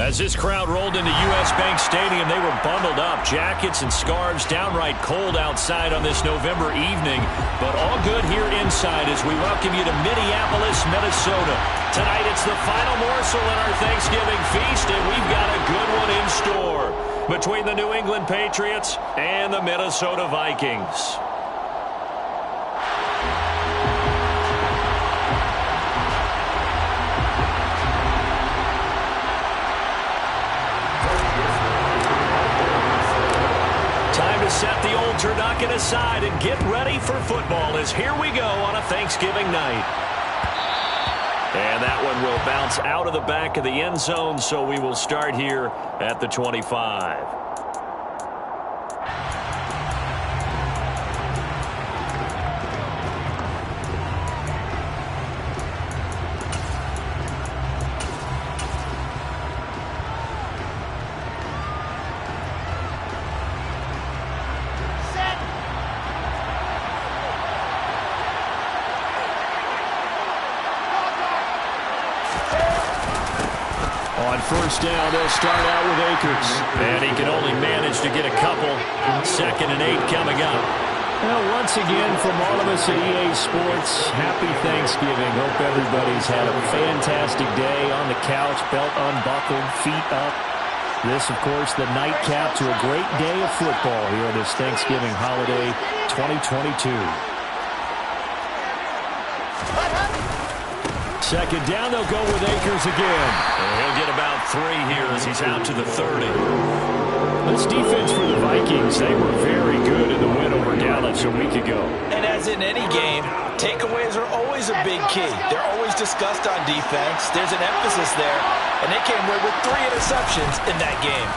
As this crowd rolled into U.S. Bank Stadium, they were bundled up, jackets and scarves, downright cold outside on this November evening, but all good here inside as we welcome you to Minneapolis, Minnesota. Tonight it's the final morsel in our Thanksgiving feast, and we've got a good one in store between the New England Patriots and the Minnesota Vikings. Set the old turducken aside and get ready for football as here we go on a Thanksgiving night. And that one will bounce out of the back of the end zone, so we will start here at the 25. First down, they'll start out with Akers. And he can only manage to get a couple. 2nd and 8 coming up. Well, once again, from all of us at EA Sports, happy Thanksgiving. Hope everybody's had a fantastic day on the couch, belt unbuckled, feet up. This, of course, the nightcap to a great day of football here on this Thanksgiving holiday 2022. 2nd down, they'll go with Akers again. And he'll get about 3 here as he's out to the 30. This defense for the Vikings, they were very good in the win over Dallas a week ago. And as in any game, takeaways are always a big key. They're always discussed on defense. There's an emphasis there, and they came away with 3 interceptions in that game.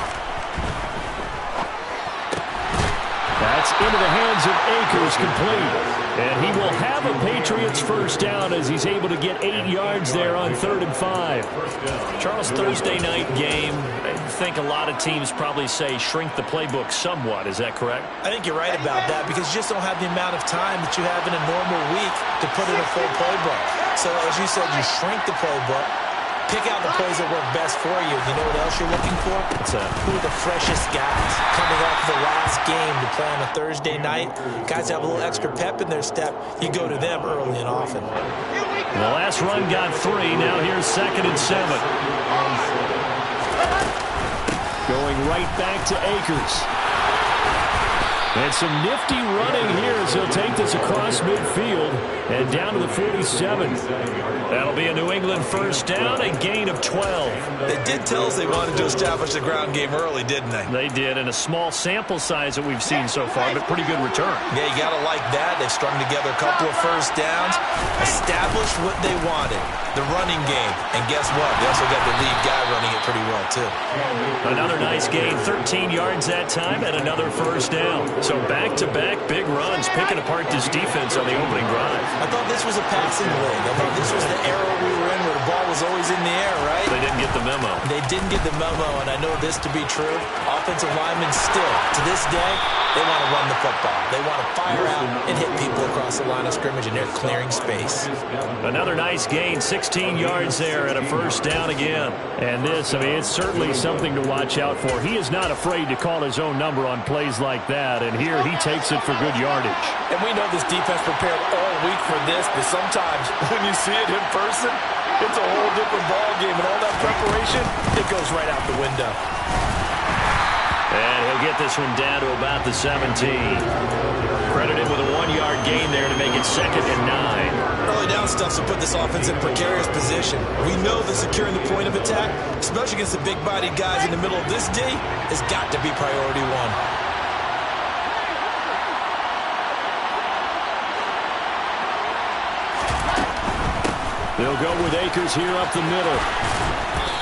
That's into the hands of Akers, complete. And he will have a Patriots first down as he's able to get 8 yards there on 3rd and 5. Charles, Thursday night game, I think a lot of teams probably say shrink the playbook somewhat. Is that correct? I think you're right about that because you just don't have the amount of time that you have in a normal week to put in a full playbook. So as you said, you shrink the playbook. Pick out the plays that work best for you. You know what else you're looking for? Who are the freshest guys coming off the last game to play on a Thursday night? Guys have a little extra pep in their step. You go to them early and often. The last run got 3. Now here's 2nd and 7. Going right back to Akers. And some nifty running here as he'll take this across midfield and down to the 47. That'll be a New England first down, a gain of 12. They did tell us they wanted to establish the ground game early, didn't they? They did, in a small sample size that we've seen so far, but pretty good return. Yeah, you got to like that. They've strung together a couple of first downs, established what they wanted, the running game. And guess what? They also got the lead guy running it pretty well, too. Another nice gain, 13 yards that time, and another first down. So back-to-back big runs, picking apart this defense on the opening drive. I thought this was a passing league. I thought this was the era we were in where the ball was always in the air, right? They didn't get the memo. They didn't get the memo, and I know this to be true. Offensive linemen still, to this day, they want to run the football. They want to fire out and hit people across the line of scrimmage, and they're clearing space. Another nice gain, 16 yards there and a first down again. And this, I mean, it's certainly something to watch out for. He is not afraid to call his own number on plays like that, and here he takes it for good yardage. And we know this defense prepared all week for this, but sometimes when you see it in person, it's a whole different ball game, and all that preparation, it goes right out the window. And he'll get this one down to about the 17. Credited with a 1-yard gain there to make it 2nd and 9. Early down stuff to put this offense in precarious position. We know that securing the point of attack, especially against the big-bodied guys in the middle of this D, has got to be priority 1. They'll go with Akers here up the middle.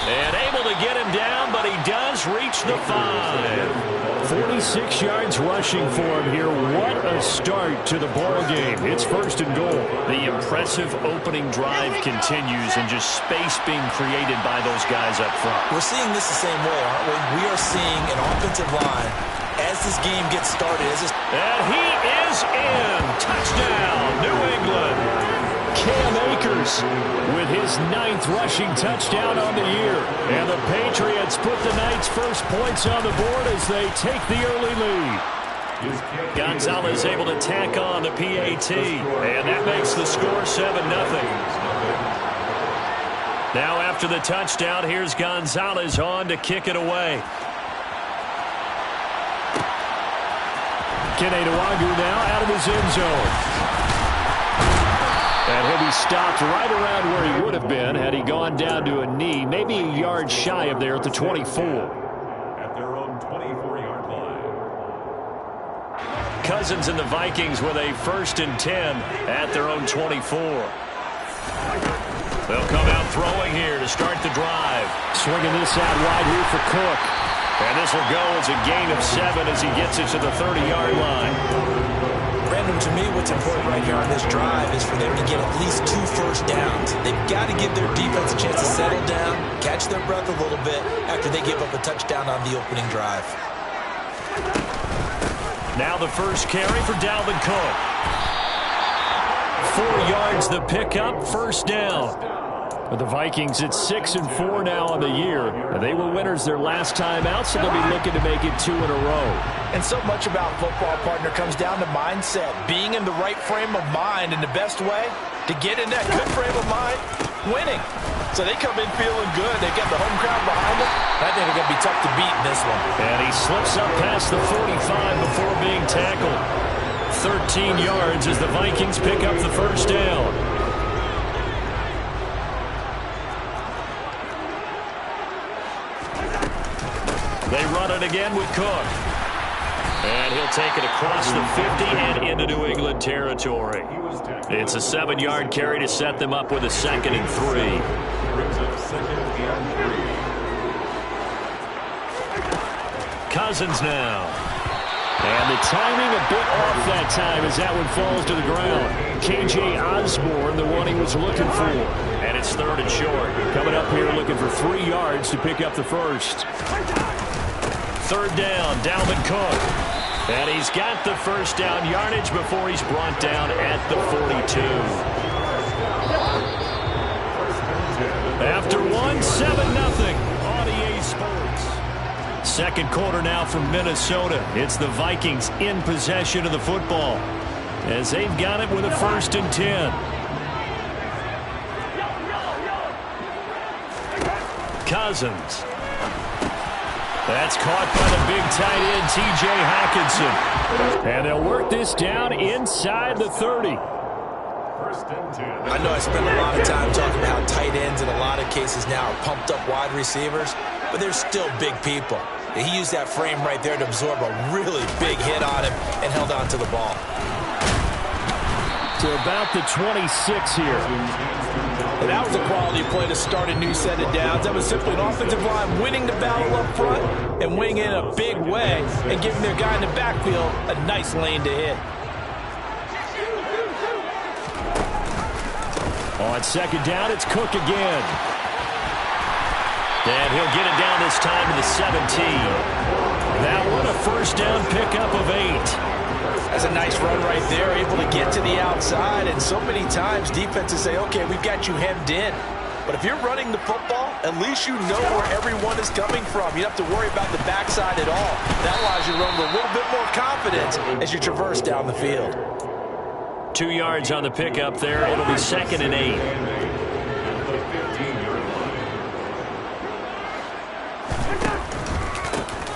And able to get him down, but he does reach the 5. 46 yards rushing for him here. What a start to the ball game. It's 1st and goal. The impressive opening drive continues and just space being created by those guys up front. We're seeing this the same way, aren't we? We are seeing an offensive line as this game gets started. And he is in. Touchdown, New England. Cam Akers with his 9th rushing touchdown on the year. And the Patriots put the night's first points on the board as they take the early lead. Gonzalez able to tack on the PAT, and that makes the score 7-0. Now after the touchdown, here's Gonzalez on to kick it away. Keneduagu now out of his end zone. And he'll be stopped right around where he would have been had he gone down to a knee, maybe a yard shy of there at the 24. Cousins and the Vikings with a 1st and 10 at their own 24. They'll come out throwing here to start the drive. Swinging this out wide here for Cook. And this will go as a gain of 7 as he gets it to the 30-yard line. Brandon, to me, what's important right here on this drive is for them to get at least 2 first downs. They've got to give their defense a chance to settle down, catch their breath a little bit after they give up a touchdown on the opening drive. Now the first carry for Dalvin Cook. 4 yards the pickup, 1st down. For the Vikings, it's 6-4 now on the year. They were winners their last time out, so they'll be looking to make it 2 in a row. And so much about football, partner, comes down to mindset. Being in the right frame of mind, and the best way to get in that good frame of mind, winning. So they come in feeling good. They get the home crowd behind them. I think they're going to be tough to beat in this one. And he slips up past the 45 before being tackled. 13 yards as the Vikings pick up the 1st down. They run it again with Cook. And he'll take it across the 50 and into New England territory. It's a 7-yard carry to set them up with a 2nd and 3. Cousins now. And the timing a bit off that time as that one falls to the ground. K.J. Osborne, the one he was looking for. And it's 3rd and short. Coming up here looking for 3 yards to pick up the 1st. 3rd down, Dalvin Cook. And he's got the 1st down yardage before he's brought down at the 42. After 1, 7-0 on EA Sports. 2nd quarter now from Minnesota. It's the Vikings in possession of the football as they've got it with a 1st and 10. Cousins. That's caught by the big tight end, T.J. Hockenson. And they'll work this down inside the 30. I know I spend a lot of time talking about how tight ends in a lot of cases now are pumped up wide receivers, but they're still big people. He used that frame right there to absorb a really big hit on him and held on to the ball. To about the 26 here. And that was a quality play to start a new set of downs. That was simply an offensive line winning the battle up front and winning in a big way and giving their guy in the backfield a nice lane to hit. On 2nd down, it's Cook again. And he'll get it down this time to the 17. That one a 1st down pickup of 8. That's a nice run right there, able to get to the outside. And so many times defenses say, okay, we've got you hemmed in. But if you're running the football, at least you know where everyone is coming from. You don't have to worry about the backside at all. That allows you to run with a little bit more confidence as you traverse down the field. 2 yards on the pickup there. It'll be 2nd and 8.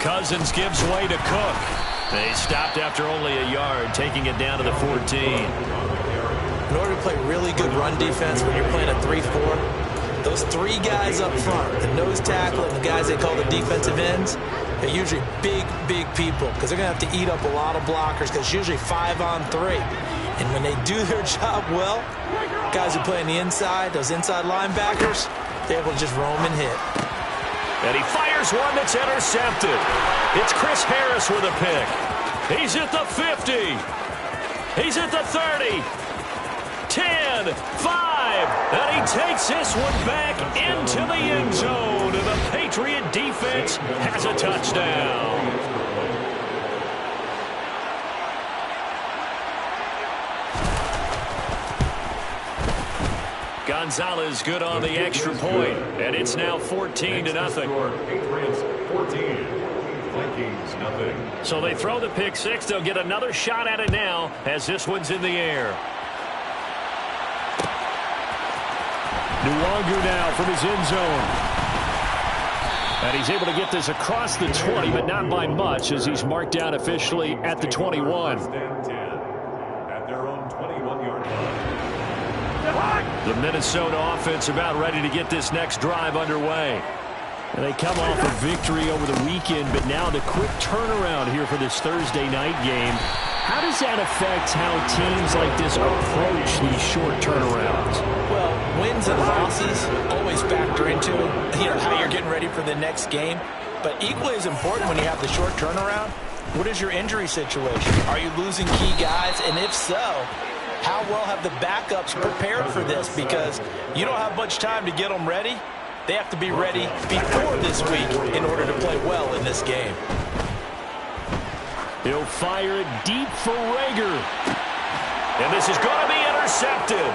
Cousins gives way to Cook. They stopped after only a yard, taking it down to the 14. In order to play really good run defense when you're playing a 3-4, those 3 guys up front, the nose tackle and the guys they call the defensive ends, they're usually big, big people because they're going to have to eat up a lot of blockers because it's usually 5-on-3. And when they do their job well, guys who play on the inside, those inside linebackers, they're able to just roam and hit. And he fires one that's intercepted. It's Chris Harris with a pick. He's at the 50. He's at the 30. 10, 5. And he takes this one back into the end zone. And the Patriot defense has a touchdown. Gonzalez good on the extra point, and it's now 14-0. 14. Vikings, nothing. So they throw the pick six. They'll get another shot at it now as this one's in the air. Nwangu now from his end zone. And he's able to get this across the 20, but not by much as he's marked down officially at the 21. At their own 21-yard line. The Minnesota offense about ready to get this next drive underway. And they come off a victory over the weekend, but now the quick turnaround here for this Thursday night game. How does that affect how teams like this approach these short turnarounds? Well, wins and losses always factor into how you're getting ready for the next game. But equally as important when you have the short turnaround, what is your injury situation? Are you losing key guys? And if so, how well have the backups prepared for this? Because you don't have much time to get them ready. They have to be ready before this week in order to play well in this game. He'll fire it deep for Rager. And this is going to be intercepted.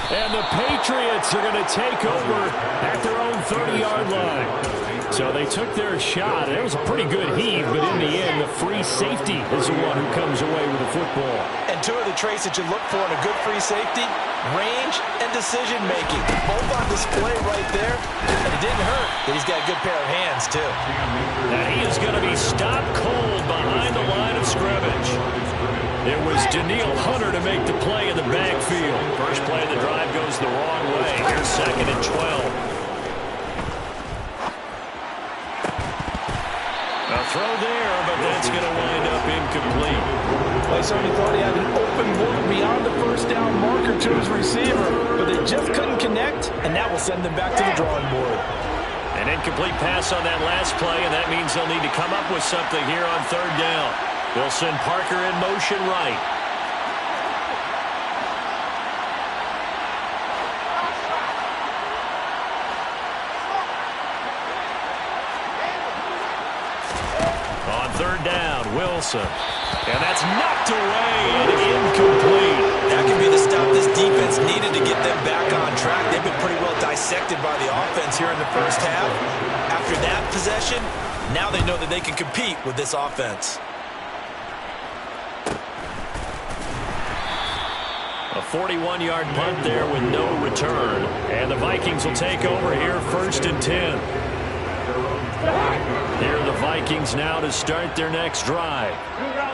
And the Patriots are going to take over at their own 30-yard line. So they took their shot. It was a pretty good heave, but in the end, the free safety is the one who comes away with the football. And two of the traits that you look for in a good free safety, range and decision-making. Both on display right there. And it didn't hurt that he's got a good pair of hands, too. And he is going to be stopped cold behind the line of scrimmage. It was Daniil Hunter to make the play in the backfield. First play of the drive goes the wrong way. Here's 2nd and 12. A throw there, but that's going to wind up incomplete. Well, he certainly thought he had an open look beyond the first down marker to his receiver, but they just couldn't connect, and that will send them back to the drawing board. An incomplete pass on that last play, and that means they'll need to come up with something here on 3rd down. They'll send Parker in motion right. On 3rd down, Wilson. And that's knocked away and incomplete. That could be the stop this defense needed to get them back on track. They've been pretty well dissected by the offense here in the first half. After that possession, now they know that they can compete with this offense. A 41-yard punt there with no return. And the Vikings will take over here 1st and 10. Here are the Vikings now to start their next drive.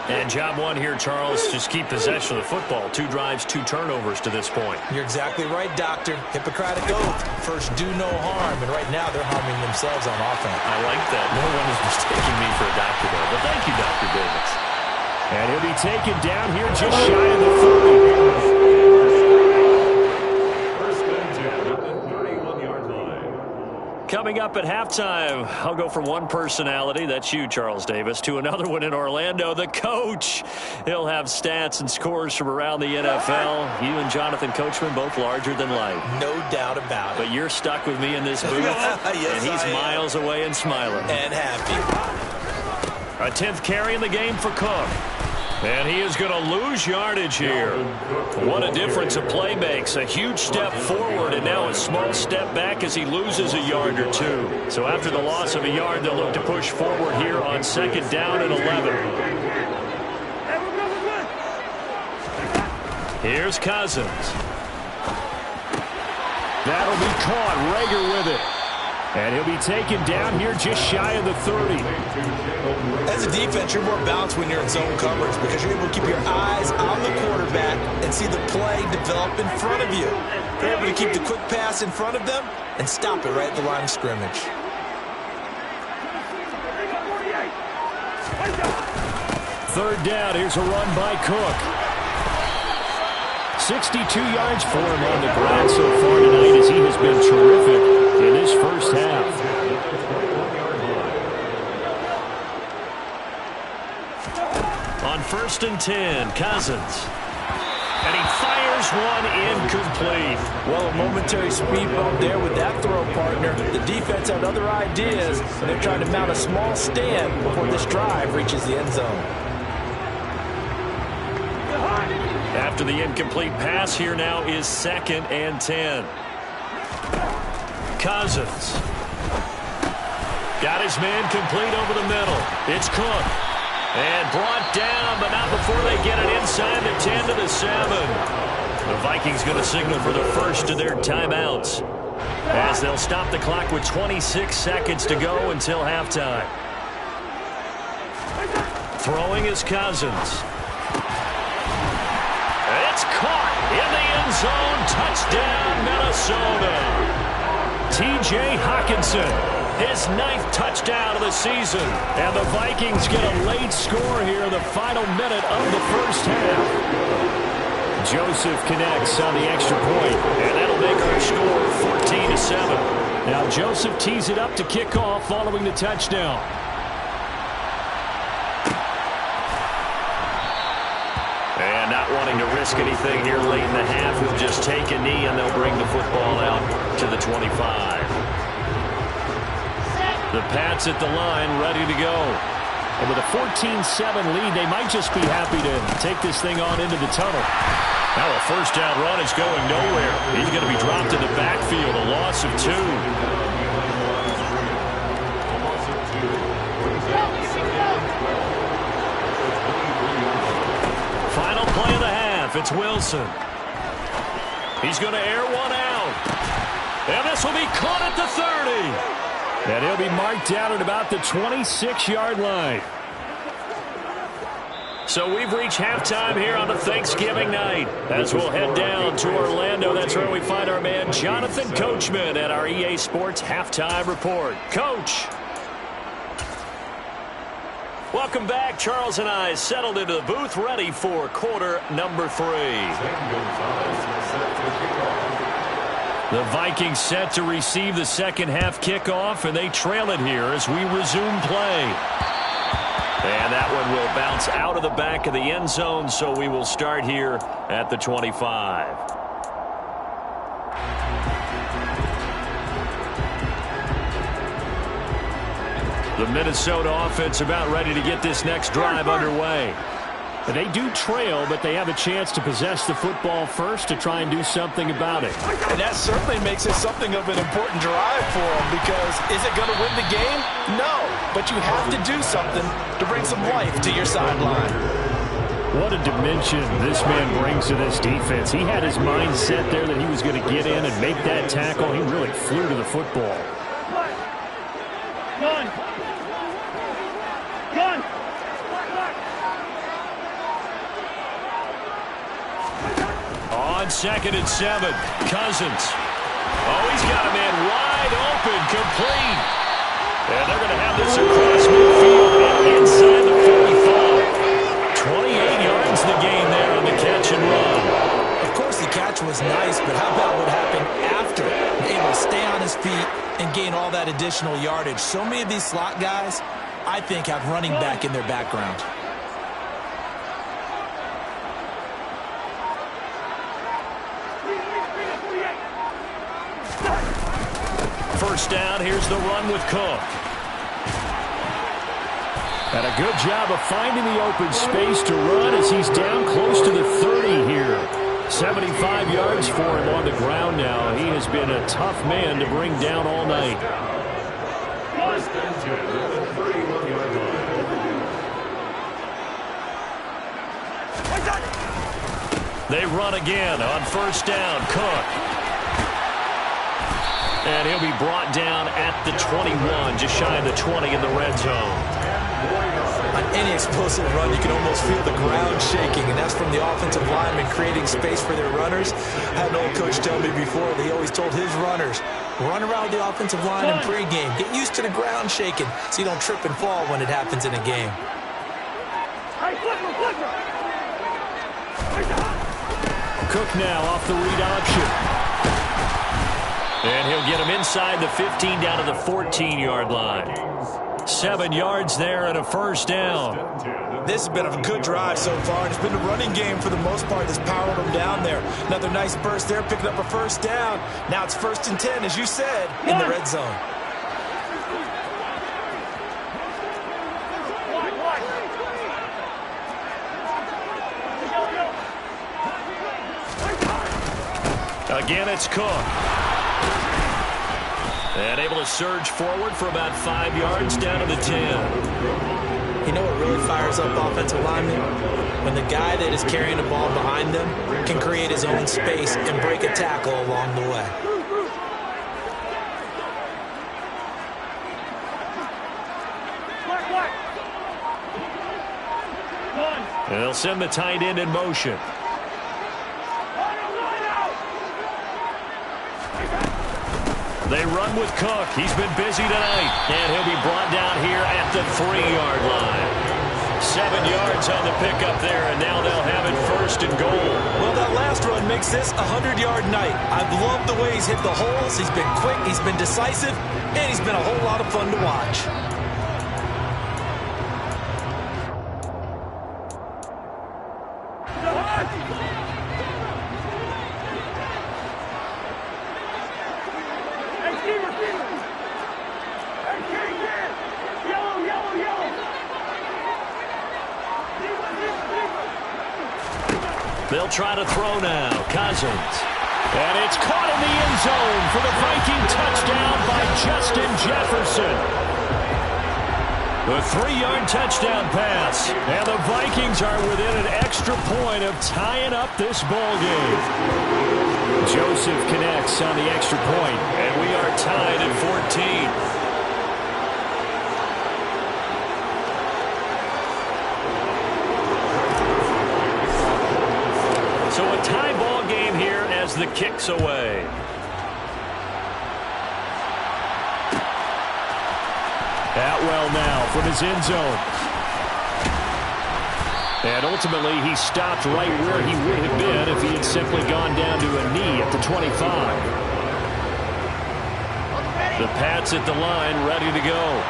And job one here, Charles, just keep possession of the football. 2 drives, 2 turnovers to this point. You're exactly right, Doctor. Hippocratic oath. First, do no harm. And right now, they're harming themselves on offense. I like that. No one is mistaking me for a doctor, though. But thank you, Dr. Davis. And he'll be taken down here just shy of the 30. Coming up at halftime, I'll go from one personality, that's you, Charles Davis, to another one in Orlando, the coach. He'll have stats and scores from around the NFL. You and Jonathan Coachman, both larger than life. No doubt about it. But you're stuck with me in this booth, yes, and he's miles away and smiling. And happy. A 10th carry in the game for Cook. And he is going to lose yardage here. What a difference a play makes. A huge step forward and now a small step back as he loses a yard or 2. So after the loss of a yard, they'll look to push forward here on 2nd down and 11. Here's Cousins. That'll be caught. Rager with it. And he'll be taken down here just shy of the 30. As a defense, you're more balanced when you're in zone coverage because you're able to keep your eyes on the quarterback and see the play develop in front of you. You're able to keep the quick pass in front of them and stop it right at the line of scrimmage. Third down, here's a run by Cook. 62 yards for him on the ground so far tonight as he has been terrific in this first half. On 1st and 10, Cousins. And he fires one incomplete. Well, a momentary speed bump there with that throw, partner. The defense had other ideas, and they're trying to mount a small stand before this drive reaches the end zone. After the incomplete pass, here now is 2nd and 10. Cousins. Got his man complete over the middle. It's Cook. And brought down, but not before they get it inside the 10 to the 7. The Vikings going to signal for the first of their timeouts, as they'll stop the clock with 26 seconds to go until halftime. Throwing is Cousins. It's caught in the end zone. Touchdown, Minnesota. T.J. Hockenson, his 9th touchdown of the season. And the Vikings get a late score here in the final minute of the first half. Joseph connects on the extra point, and that'll make our score 14-7. Now Joseph tees it up to kick off following the touchdown. And not wanting to risk anything here late in the half, he'll just take a knee, and they'll bring the football out to the 25. The Pats at the line, ready to go. And with a 14-7 lead, they might just be happy to take this thing on into the tunnel. Now a first down run is going nowhere. He's going to be dropped in the backfield, a loss of 2. Final play of the half, it's Wilson. He's going to air one out. And this will be caught at the 30. And he'll be marked down at about the 26-yard line. So we've reached halftime here on a Thanksgiving night. As we'll head down to Orlando, that's where we find our man Jonathan Coachman at our EA Sports Halftime Report. Coach. Welcome back. Charles and I settled into the booth, ready for quarter number 3. The Vikings set to receive the second half kickoff, and they trail it here as we resume play. And that one will bounce out of the back of the end zone, so we will start here at the 25. The Minnesota offense about ready to get this next drive underway. They do trail, but they have a chance to possess the football first to try and do something about it. And that certainly makes it something of an important drive for them, because is it going to win the game? No, but you have to do something to bring some life to your sideline. What a dimension this man brings to this defense. He had his mind set there that he was going to get in and make that tackle. He really flew to the football. On 2nd and 7, Cousins. Oh, he's got a man wide open, complete. And they're going to have this across midfield and inside the 45. 28 yards the gain there on the catch and run. Of course, the catch was nice, but how about what happened after? Able to stay on his feet and gain all that additional yardage. So many of these slot guys, I think, have running back in their background. First down, here's the run with Cook. And a good job of finding the open space to run as he's down close to the 30 here. 75 yards for him on the ground now. He has been a tough man to bring down all night. They run again on first down. Cook. And he'll be brought down at the 21, just shy of the 20 in the red zone. On any explosive run, you can almost feel the ground shaking, and that's from the offensive linemen creating space for their runners. I had an old coach tell me before that he always told his runners, run around the offensive line in pregame. Get used to the ground shaking so you don't trip and fall when it happens in a game. Cook now off the read option. And he'll get him inside the 15 down to the 14-yard line. 7 yards there and a first down. This has been a good drive so far. It's been the running game for the most part that's powered them down there. Another nice burst there, picking up a first down. Now it's 1st and 10, as you said, in the red zone. Again, it's Cook. And able to surge forward for about 5 yards down to the 10. You know what really fires up offensive linemen? When the guy that is carrying the ball behind them can create his own space and break a tackle along the way. And they'll send the tight end in motion. They run with Cook. He's been busy tonight. And he'll be brought down here at the 3-yard line. 7 yards on the pickup there, and now they'll have it first and goal. Well, that last run makes this a 100-yard night. I've loved the way he's hit the holes. He's been quick, he's been decisive, and he's been a whole lot of fun to watch. They'll try to throw now. Cousins. And it's caught in the end zone for the Viking touchdown by Justin Jefferson. The 3-yard touchdown pass. And the Vikings are within an extra point of tying up this ball game. Joseph connects on the extra point, and we are tied at 14. So a tie ball game here as the kick's away. Atwell now from his end zone. And ultimately he stopped right where he would have been if he had simply gone down to a knee at the 25. The Pats at the line ready to go.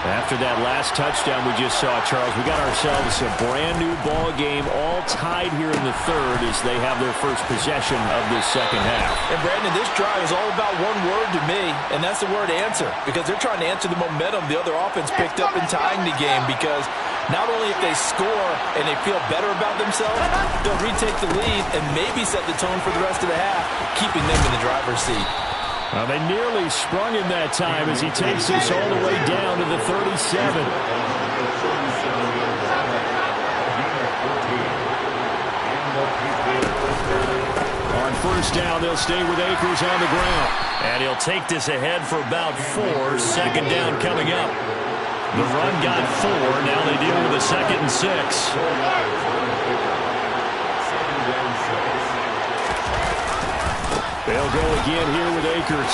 After that last touchdown we just saw, Charles, we got ourselves a brand new ball game, all tied here in the third as they have their first possession of this second half. And Brandon, this drive is all about one word to me, and that's the word answer, because they're trying to answer the momentum the other offense picked up in tying the game, because not only if they score and they feel better about themselves, they'll retake the lead and maybe set the tone for the rest of the half, keeping them in the driver's seat. Well, they nearly sprung him that time as he takes this all the way down to the 37. On first down, they'll stay with Akers on the ground. And he'll take this ahead for about 4. Second down coming up. The run got 4. Now they deal with a 2nd and 6. They'll go again here with Akers.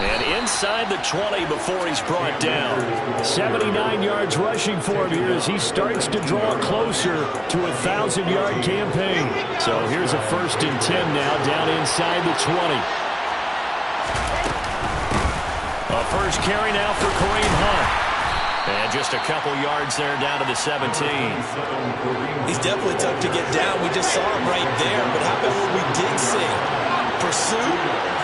And inside the 20 before he's brought down. 79 yards rushing for him here as he starts to draw closer to a 1,000-yard campaign. So here's a 1st and 10 now down inside the 20. A first carry now for Kareem Hunt. And just a couple yards there down to the 17. He's definitely tough to get down. We just saw him right there. But how about what we did see? Pursuit,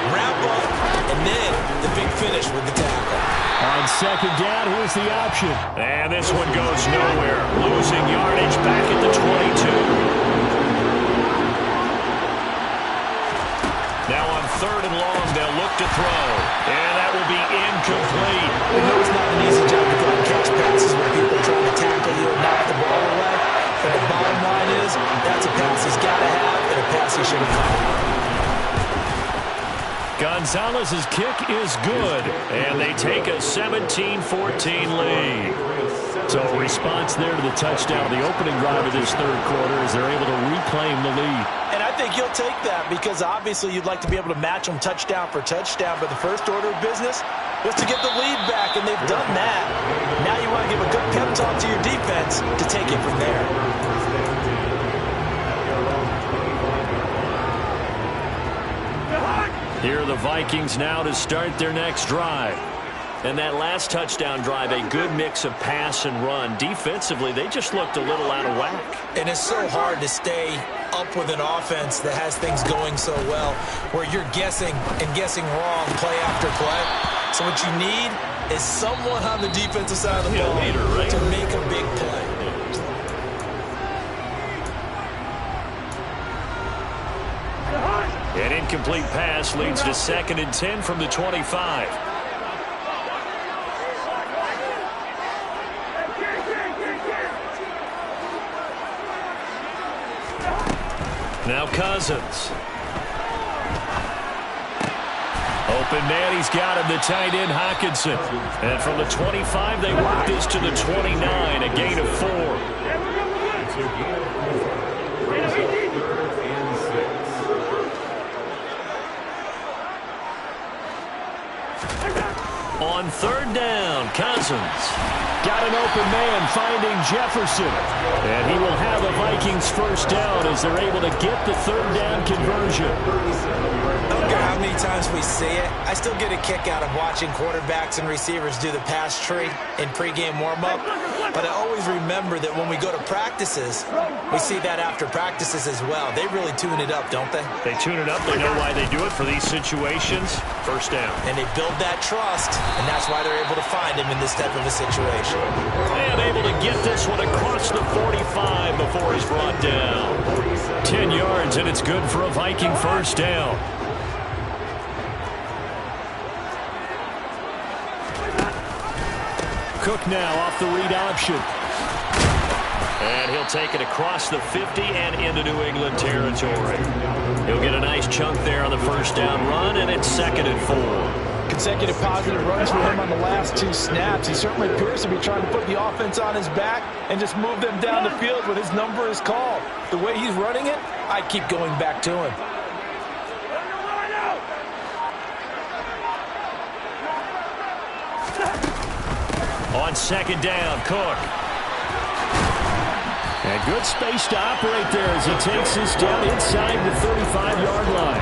wrap up, and then the big finish with the tackle. On second down, here's the option. And this one goes nowhere. Losing yardage back at the 22. Now on 3rd and long, they'll look to throw. And that will be incomplete. We know it's not an easy job to find catch passes where people are trying to tackle you and knock the ball away. But the bottom line is, that's a pass he's got to have and a pass he should have caught. Gonzalez's kick is good, and they take a 17-14 lead. So a response there to the touchdown, the opening drive of this third quarter, as they're able to reclaim the lead. And I think you'll take that because obviously you'd like to be able to match them touchdown for touchdown, but the first order of business was to get the lead back, and they've done that. Now you want to give a good pep talk to your defense to take it from there. Here are the Vikings now to start their next drive. And that last touchdown drive, a good mix of pass and run. Defensively, they just looked a little out of whack. And it's so hard to stay up with an offense that has things going so well, where you're guessing and guessing wrong play after play. So what you need is someone on the defensive side of the ball to make a big play. An incomplete pass leads to 2nd and 10 from the 25. Now Cousins. Open man, he's got him, the tight end, Hockenson. And from the 25, they work this to the 29, a gain of 4. On 3rd down, Cousins. Got an open man, finding Jefferson. And he will have a Vikings 1st down as they're able to get the 3rd down conversion. I don't care how many times we see it. I still get a kick out of watching quarterbacks and receivers do the pass tree in pregame warm-up. But I always remember that when we go to practices, we see that after practices as well. They really tune it up, don't they? They tune it up. They know why they do it for these situations. 1st down. And they build that trust, and that's why they're able to find him in this type of a situation. And able to get this one across the 45 before he's brought down. 10 yards, and it's good for a Viking 1st down. Cook now off the read option. And he'll take it across the 50 and into New England territory. He'll get a nice chunk there on the 1st down run, and it's 2nd and 4. Consecutive positive runs for him on the last 2 snaps. He certainly appears to be trying to put the offense on his back and just move them down the field when his number is called. The way he's running it, I keep going back to him. On 2nd down, Cook. And good space to operate there as he takes this down inside the 35-yard line.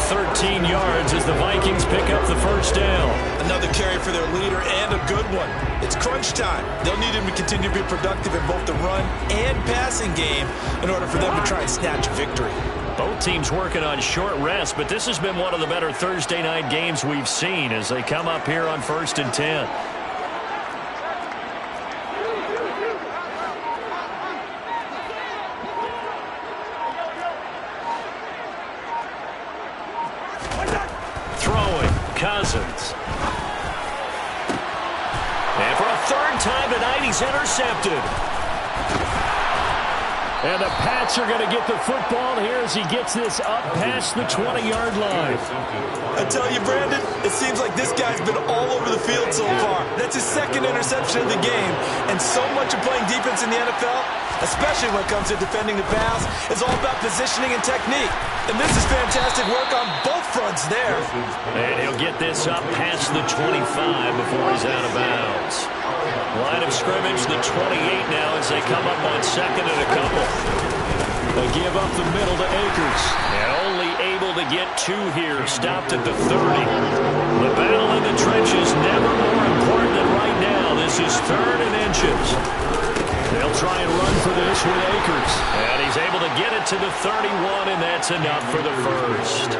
13 yards as the Vikings pick up the 1st down. Another carry for their leader and a good one. It's crunch time. They'll need him to continue to be productive in both the run and passing game in order for them to try and snatch a victory. Both teams working on short rest, but this has been one of the better Thursday night games we've seen as they come up here on 1st and 10. Cousins. And for a 3rd time tonight, he's intercepted. And the Pats are going to get the football here as he gets this up past the 20-yard line. I tell you, Brandon, it seems like this guy's been all over the field so far. That's his 2nd interception of the game. And so much of playing defense in the NFL, especially when it comes to defending the pass, is all about positioning and technique. And this is fantastic work on both fronts there. And he'll get this up past the 25 before he's out of bounds. Line of scrimmage, the 28 now as they come up on 2nd and a couple. They give up the middle to Akers. And only able to get 2 here, stopped at the 30. The battle in the trenches never more important than right now. This is 3rd and inches. They'll try and run for this with Akers. And he's able to get it to the 31, and that's enough for the 1st.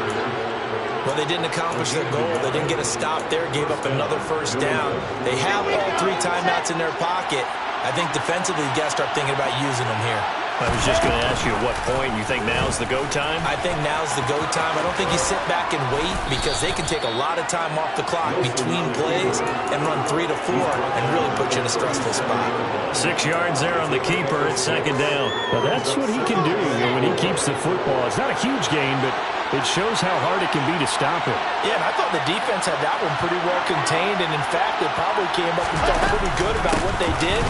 Well, they didn't accomplish their goal. They didn't get a stop there, gave up another 1st down. They have all 3 timeouts in their pocket. I think defensively, you got to start thinking about using them here. I was just going to ask you at what point you think now's the go time? I think now's the go time. I don't think you sit back and wait because they can take a lot of time off the clock between plays and run 3 to 4 and really put you in a stressful spot. 6 yards there on the keeper at 2nd down. Well, that's what he can do when he keeps the football. It's not a huge gain, but it shows how hard it can be to stop it. Yeah, and I thought the defense had that one pretty well contained, and in fact, they probably came up and felt pretty good about what they did.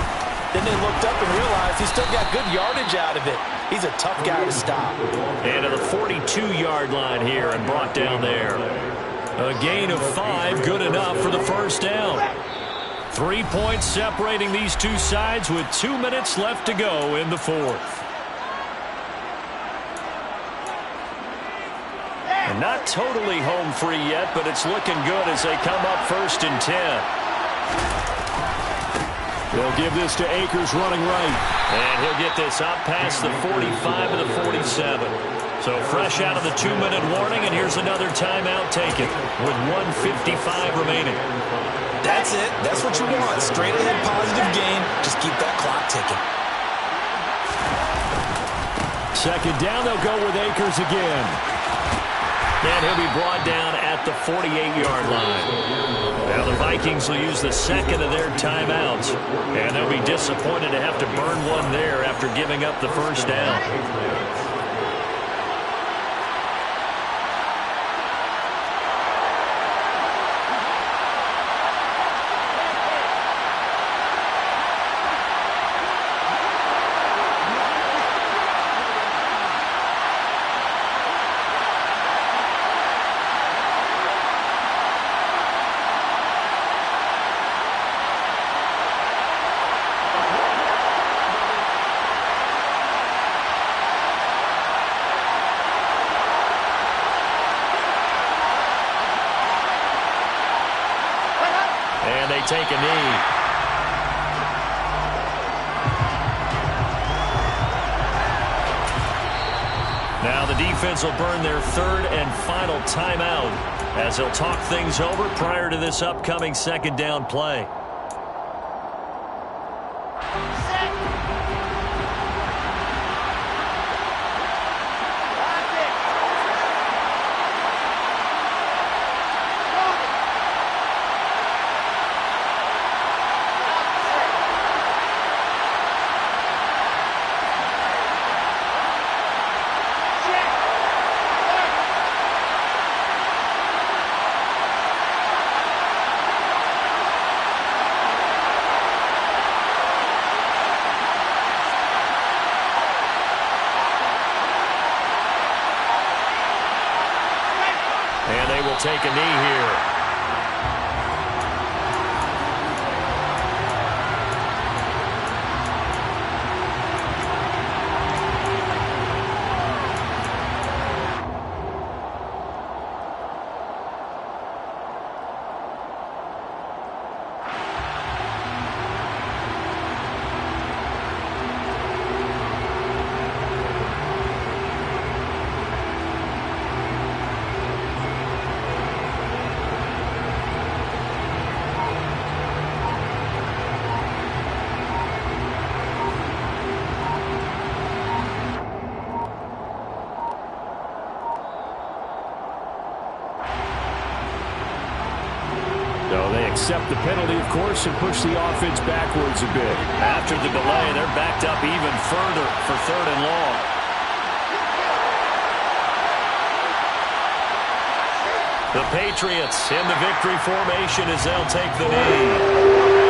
Then they looked up and realized he still got good yardage out of it. He's a tough guy to stop. And to the 42-yard line here and brought down there. A gain of 5, good enough for the 1st down. 3 points separating these two sides with 2 minutes left to go in the 4th. And not totally home free yet, but it's looking good as they come up 1st and 10. They'll give this to Akers running right. And he'll get this up past the 45 to the 47. So fresh out of the 2-minute warning, and here's another timeout taken with 1:55 remaining. That's it. That's what you want. Straight ahead positive game. Just keep that clock ticking. 2nd down, they'll go with Akers again. And he'll be brought down at the 48-yard line. Now the Vikings will use the second of their timeouts. And they'll be disappointed to have to burn one there after giving up the first down. And they take a knee. Now the defense will burn their third and final timeout as they'll talk things over prior to this upcoming second down play. And they will take a knee here. So they accept the penalty, of course, and push the offense backwards a bit. After the delay, they're backed up even further for third and long. The Patriots in the victory formation as they'll take the knee.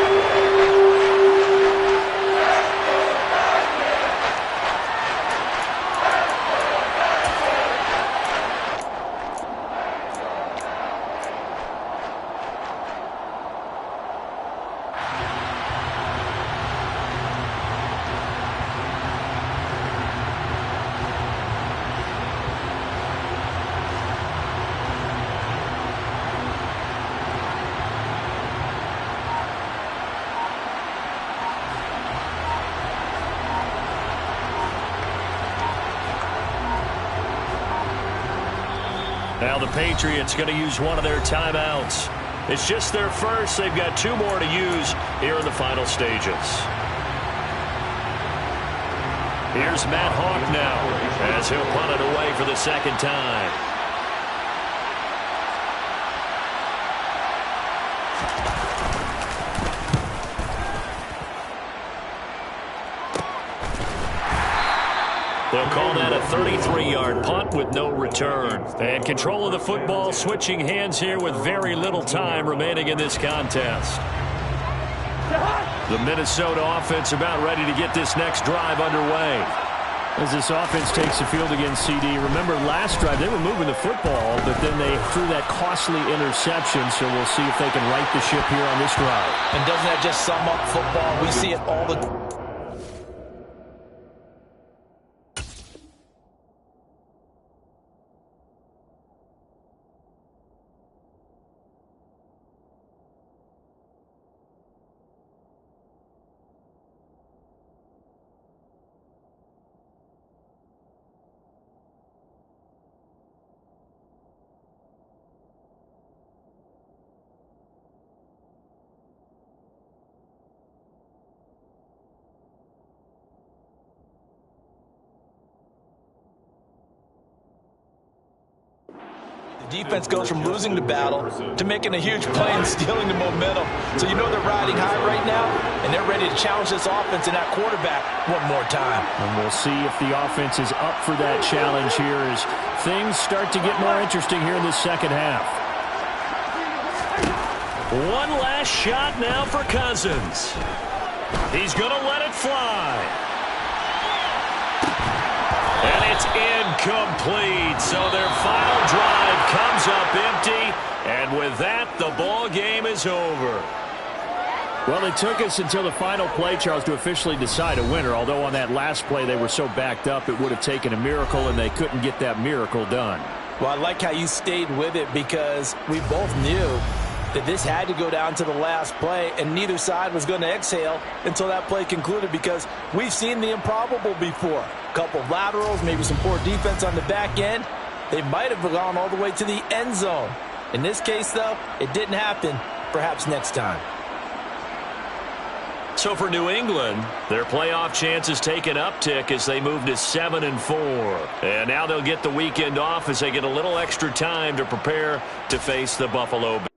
Now the Patriots going to use one of their timeouts. It's just their first. They've got two more to use here in the final stages. Here's Matt Hawk now as he'll punt it away for the second time. They'll call that a 33-yard punt with no return. And control of the football, switching hands here with very little time remaining in this contest. The Minnesota offense about ready to get this next drive underway. As this offense takes the field against CD, remember last drive they were moving the football, but then they threw that costly interception, so we'll see if they can right the ship here on this drive. And doesn't that just sum up football? We see it all the time. Defense goes from losing the battle to making a huge play and stealing the momentum. So you know they're riding high right now, and they're ready to challenge this offense and that quarterback one more time. And we'll see if the offense is up for that challenge here as things start to get more interesting here in the second half. One last shot now for Cousins. He's going to let it fly. And it's incomplete. So their final drive comes up empty. And with that, the ball game is over. Well, it took us until the final play, Charles, to officially decide a winner. Although on that last play they were so backed up, it would have taken a miracle, and they couldn't get that miracle done. Well, I like how you stayed with it because we both knew that this had to go down to the last play, and neither side was going to exhale until that play concluded because we've seen the improbable before. A couple of laterals, maybe some poor defense on the back end. They might have gone all the way to the end zone. In this case, though, it didn't happen. Perhaps next time. So for New England, their playoff chances take an uptick as they move to 7-4. And now they'll get the weekend off as they get a little extra time to prepare to face the Buffalo Bills.